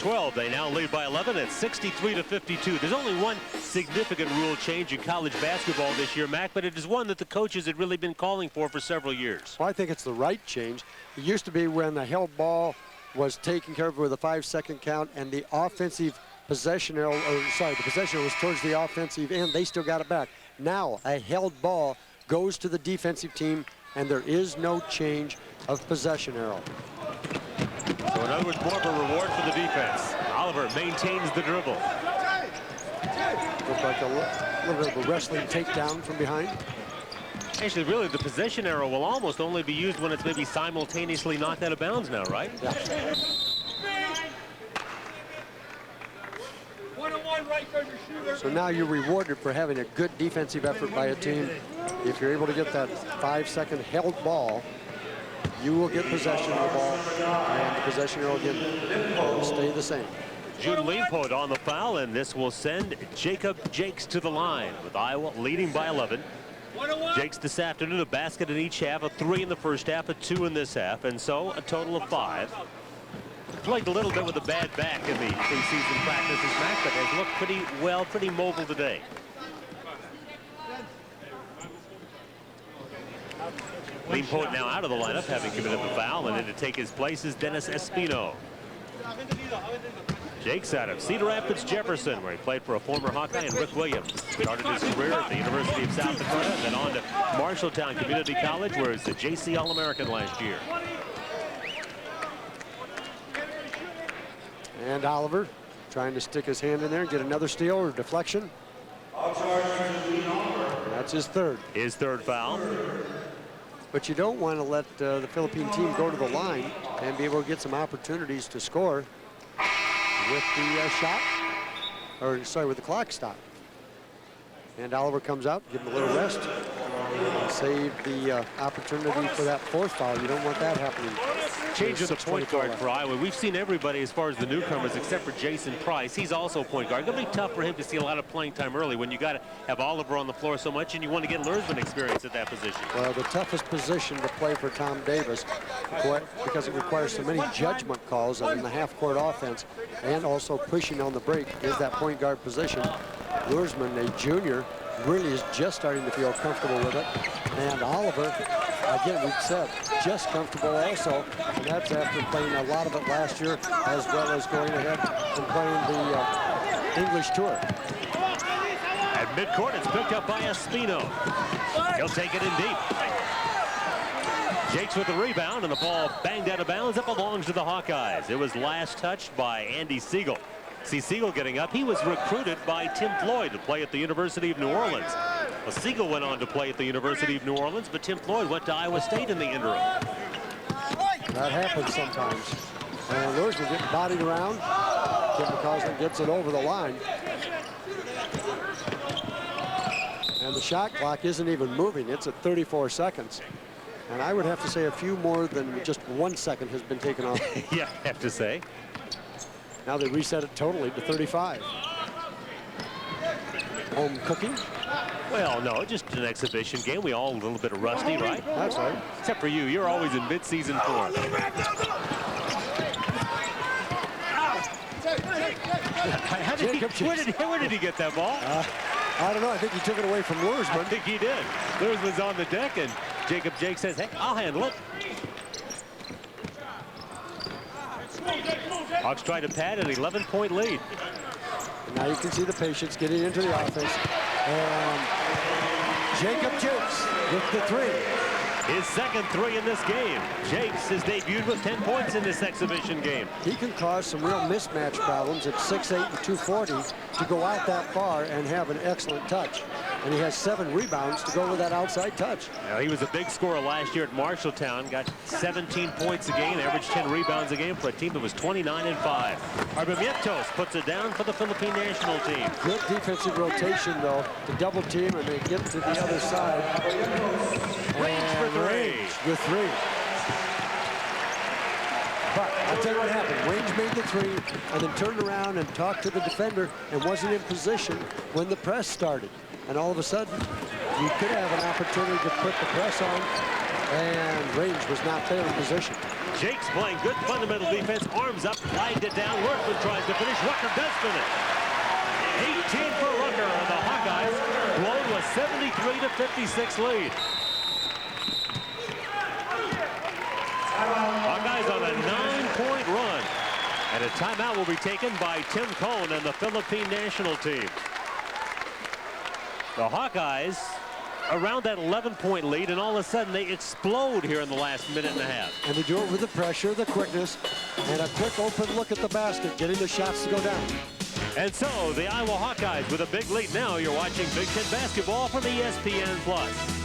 12. They now lead by 11 at 63-52. There's only one significant rule change in college basketball this year, Mac, but it is one that the coaches had really been calling for several years. Well, I think it's the right change. It used to be when the held ball was taken care of with a 5-second count and the offensive possession arrow, the possession arrow was towards the offensive end. They still got it back. Now a held ball goes to the defensive team and there is no change of possession arrow. So in other words, more of a reward for the defense. Oliver maintains the dribble. Looks like a little bit of a wrestling takedown from behind. Actually, really, the possession arrow will almost only be used when it's maybe simultaneously knocked out of bounds now, right? Yeah. So now you're rewarded for having a good defensive effort by a team. If you're able to get that 5-second held ball, you will get possession of the ball, and the possession arrow again will stay the same. Jude Leanpot on the foul, and this will send Jacob Jakes to the line with Iowa leading by 11. Jakes this afternoon, a basket in each half, a 3 in the first half, a 2 in this half, and so a total of 5. Played a little bit with a bad back in the preseason practices, Mac, but has looked pretty well, pretty mobile today. Leanpot now out of the lineup, having committed the foul, and in to take his place is Dennis Espino. Jakes out of Cedar Rapids, Jefferson, where he played for a former Hawkeye, and Rick Williams. Started his career at the University of South Dakota, then on to Marshalltown Community College, where he's the JC All-American last year. And Oliver trying to stick his hand in there and get another steal or deflection. That's his third. His third foul. But you don't want to let the Philippine team go to the line and be able to get some opportunities to score with the shot, or sorry, with the clock stop. And Oliver comes out, give him a little rest, and save the opportunity for that fourth foul. You don't want that happening. Change of the point guard for Iowa. We've seen everybody as far as the newcomers except for Jason Price. He's also point guard. It's going to be tough for him to see a lot of playing time early when you got to have Oliver on the floor so much and you want to get Lursman experience at that position. Well, the toughest position to play for Tom Davis because it requires so many judgment calls and in the half-court offense and also pushing on the break is that point guard position. Lursman, a junior, really is just starting to feel comfortable with it. And Oliver, again, we've said, just comfortable also. And that's after playing a lot of it last year, as well as going ahead and playing the English tour. At midcourt, it's picked up by Espino. He'll take it in deep. Jakes with the rebound, and the ball banged out of bounds. It belongs to the Hawkeyes. It was last touched by Andy Siegel. See Siegel getting up. He was recruited by Tim Floyd to play at the University of New Orleans. Well, Siegel went on to play at the University of New Orleans, but Tim Floyd went to Iowa State in the interim. That happens sometimes. And Lursman getting bodied around. Kim McCausland gets it over the line. And the shot clock isn't even moving. It's at 34 seconds. And I would have to say a few more than just 1 second has been taken off. Yeah, I have to say. Now they reset it totally to 35. Home cooking? Well, no, just an exhibition game. We all a little bit of rusty, right? That's right. Except for you. You're always in mid-season form. Where did he get that ball? I don't know. I think he took it away from Lursman. I think he did. Lursman's on the deck, and Jacob Jakes says, hey, I'll handle it. Hawks try to pad an 11-point lead. And now you can see the patience getting into the offense. And Jacob Jakes with the three. His second three in this game. Jakes has debuted with 10 points in this exhibition game. He can cause some real mismatch problems at 6'8" and 240 to go out that far and have an excellent touch. And he has 7 rebounds to go with that outside touch. Now, he was a big scorer last year at Marshalltown. Got 17 points a game, averaged 10 rebounds a game for a team that was 29-5. Arbamientos puts it down for the Philippine national team. Good defensive rotation, though, to double team, and they get to the other side. Range for three. Range with 3. But I'll tell you what happened. Range made the 3 and then turned around and talked to the defender and wasn't in position when the press started. And all of a sudden, you could have an opportunity to put the press on, and Range was not there in position. Jakes playing good fundamental defense. Arms up, flagged it down. Workman tries to finish. Rucker does finish. 18 for Rucker, and the Hawkeyes blown with 73-56 lead. Hawkeyes on a 9-point run. And a timeout will be taken by Tim Cohn and the Philippine national team. The Hawkeyes around that 11-point lead, and all of a sudden they explode here in the last minute and a half. And they do it with the pressure, the quickness, and a quick open look at the basket, getting the shots to go down. And so the Iowa Hawkeyes with a big lead. Now you're watching Big Ten basketball from ESPN+.